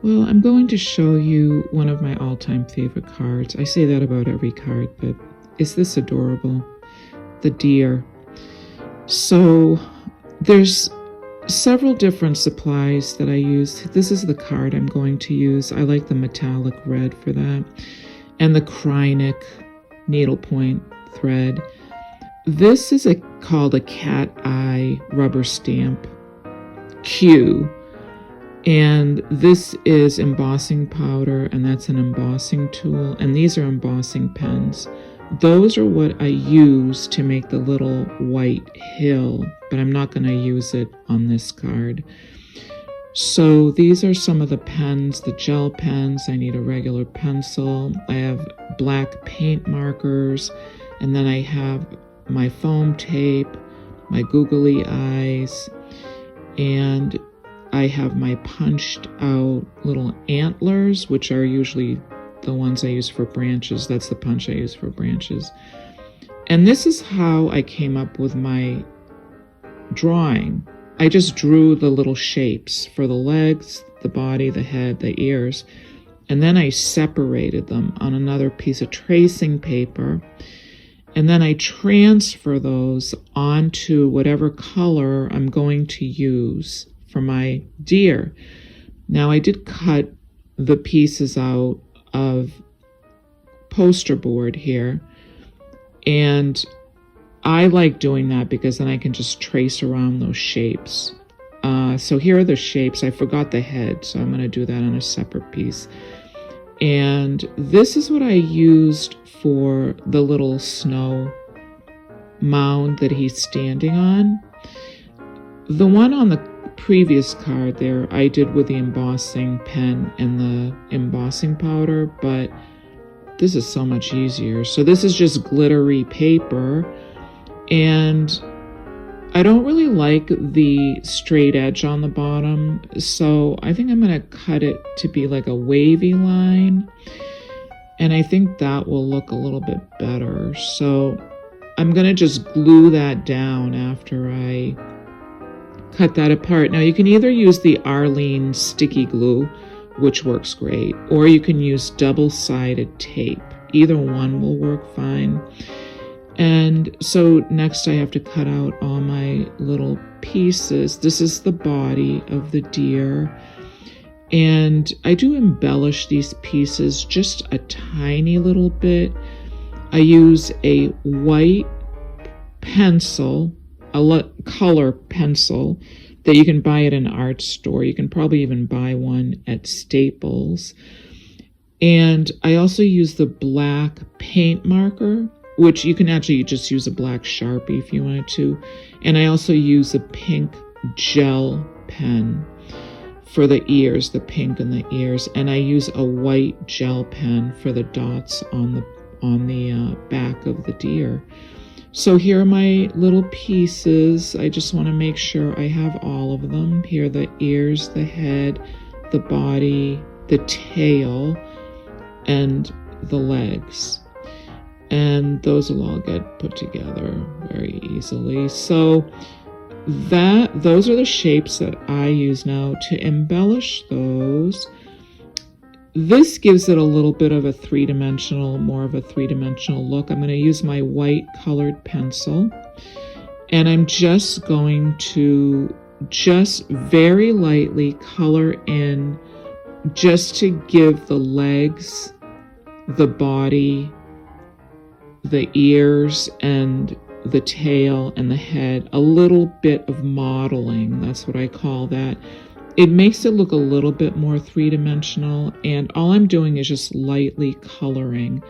Well, I'm going to show you one of my all-time favorite cards. I say that about every card, but is this adorable? The deer. So there's several different supplies that I use. This is the card I'm going to use. I like the metallic red for that. And the Krynic needlepoint thread. This is called a cat eye rubber stamp Q. And this is embossing powder, and that's an embossing tool. And these are embossing pens. Those are what I use to make the little white hill, but I'm not going to use it on this card. So these are some of the pens, the gel pens. I need a regular pencil. I have black paint markers, and then I have my foam tape, my googly eyes, and I have my punched out little antlers, which are usually the ones I use for branches. That's the punch I use for branches. And this is how I came up with my drawing. I just drew the little shapes for the legs, the body, the head, the ears, and then I separated them on another piece of tracing paper. And then I transfer those onto whatever color I'm going to use for my deer. Now I did cut the pieces out of poster board here, and I like doing that because then I can just trace around those shapes. So here are the shapes. I forgot the head, so I'm going to do that on a separate piece. And this is what I used for the little snow mound that he's standing on. The one on the previous card there I did with the embossing pen and the embossing powder, but this is so much easier. So this is just glittery paper, and I don't really like the straight edge on the bottom, so I think I'm going to cut it to be like a wavy line, and I think that will look a little bit better. So I'm going to just glue that down after I cut that apart. Now you can either use the Arlene sticky glue, which works great, or you can use double-sided tape. Either one will work fine. And so next I have to cut out all my little pieces. This is the body of the deer. And I do embellish these pieces just a tiny little bit. I use a white pencil, a color pencil that you can buy at an art store. You can probably even buy one at Staples. And I also use the black paint marker, which you can actually just use a black Sharpie if you wanted to. And I also use a pink gel pen for the ears, the pink in the ears. And I use a white gel pen for the dots on the back of the deer. So here are my little pieces. I just want to make sure I have all of them. Here are the ears, the head, the body, the tail, and the legs. And those will all get put together very easily. So those are the shapes that I use now to embellish those. This gives it a little bit of more of a three-dimensional look. I'm going to use my white colored pencil, and I'm just going to very lightly color in just to give the legs, the body, the ears, and the tail and the head a little bit of modeling. That's what I call that. It makes it look a little bit more three-dimensional, and all I'm doing is just lightly coloring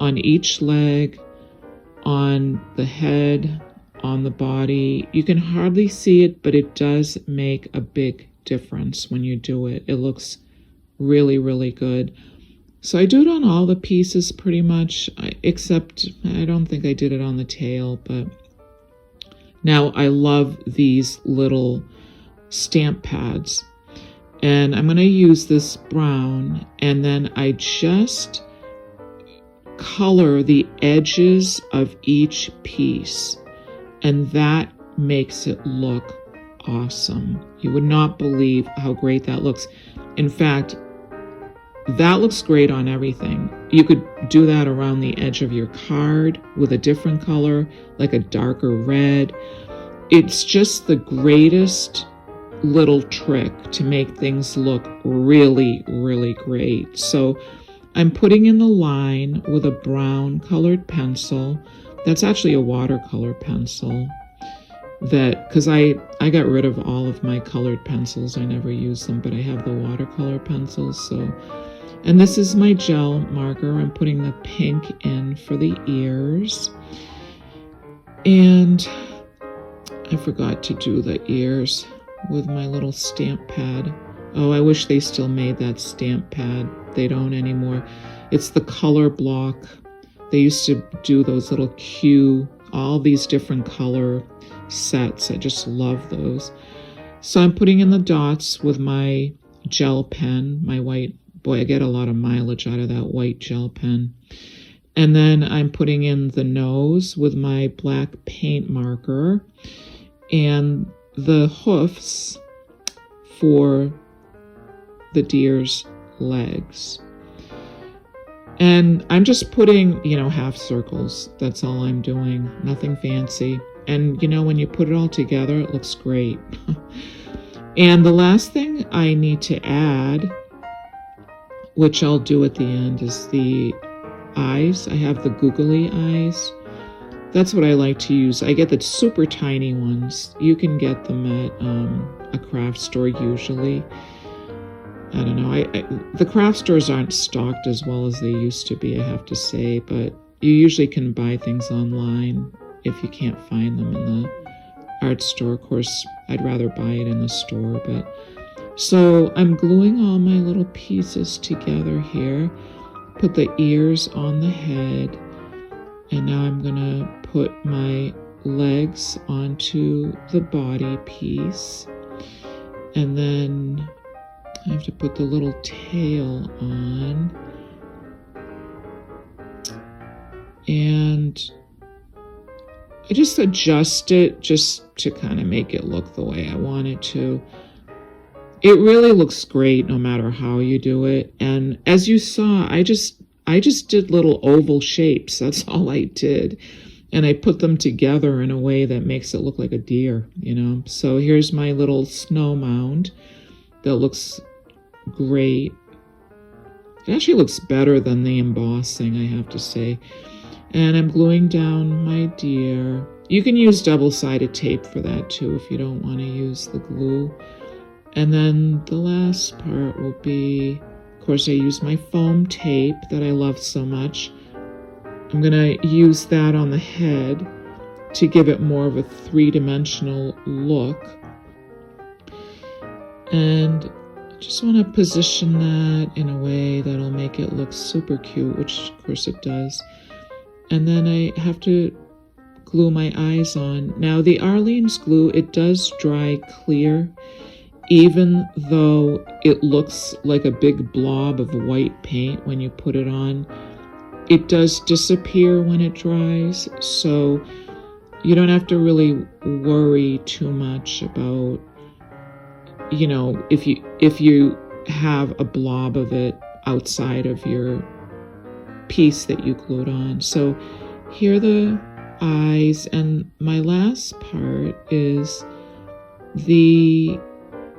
on each leg, on the head, on the body. You can hardly see it, but it does make a big difference when you do it. It looks really, really good. So I do it on all the pieces pretty much, except I don't think I did it on the tail, but now I love these little stamp pads, and I'm going to use this brown, and then I just color the edges of each piece, and that makes it look awesome. You would not believe how great that looks. In fact, that looks great on everything. You could do that around the edge of your card with a different color, like a darker red. It's just the greatest little trick to make things look really, really great. So I'm putting in the line with a brown colored pencil. That's actually a watercolor pencil. Because I got rid of all of my colored pencils. I never use them, but I have the watercolor pencils. And this is my gel marker. I'm putting the pink in for the ears. And I forgot to do the ears with my little stamp pad. Oh, I wish they still made that stamp pad. They don't anymore. It's the color block. They used to do those little all these different color sets. I just love those. So I'm putting in the dots with my gel pen, my white. Boy, I get a lot of mileage out of that white gel pen. And then I'm putting in the nose with my black paint marker and the hoofs for the deer's legs. And I'm just putting, half circles. That's all I'm doing. Nothing fancy. And, when you put it all together, it looks great. And the last thing I need to add, which I'll do at the end, is the eyes. I have the googly eyes. That's what I like to use. I get the super tiny ones. You can get them at a craft store usually. I don't know. The craft stores aren't stocked as well as they used to be, I have to say, but you usually can buy things online if you can't find them in the art store. Of course, I'd rather buy it in the store, but so I'm gluing all my little pieces together here. Put the ears on the head, and now I'm gonna put my legs onto the body piece, and then I have to put the little tail on, and I just adjust it just to kind of make it look the way I want it to. It really looks great no matter how you do it. And as you saw, I just did little oval shapes. That's all I did. And I put them together in a way that makes it look like a deer, So here's my little snow mound that looks great. It actually looks better than the embossing, I have to say. And I'm gluing down my deer. You can use double-sided tape for that too if you don't want to use the glue. And then the last part will be, of course, I use my foam tape that I love so much. I'm going to use that on the head to give it more of a three-dimensional look. And I just want to position that in a way that'll make it look super cute, which of course it does. And then I have to glue my eyes on. Now the Arlene's glue, it does dry clear, even though it looks like a big blob of white paint when you put it on. It does disappear when it dries, so you don't have to really worry too much about, if you have a blob of it outside of your piece that you glued on. So here are the eyes, and my last part is the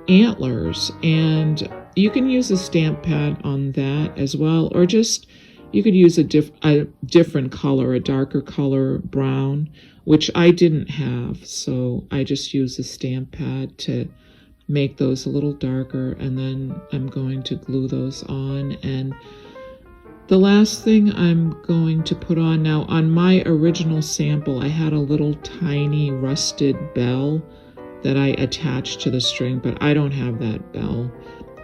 antlers, and you can use a stamp pad on that as well, or just you could use a different color, a darker color, brown, which I didn't have, so I just used a stamp pad to make those a little darker, and then I'm going to glue those on. And the last thing I'm going to put on, now on my original sample, I had a little tiny rusted bell that I attached to the string, but I don't have that bell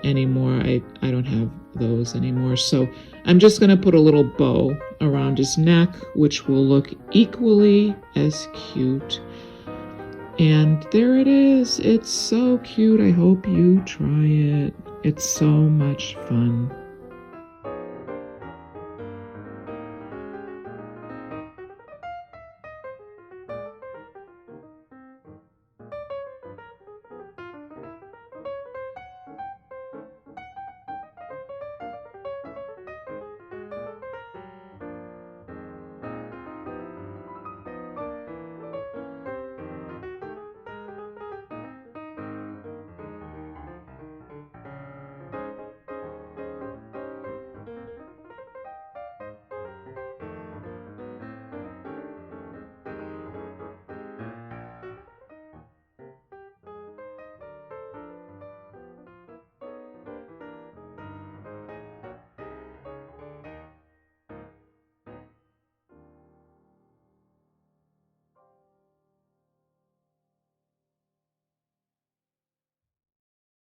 anymore. I don't have those anymore. So I'm just going to put a little bow around his neck, which will look equally as cute. And there it is. It's so cute. I hope you try it. It's so much fun.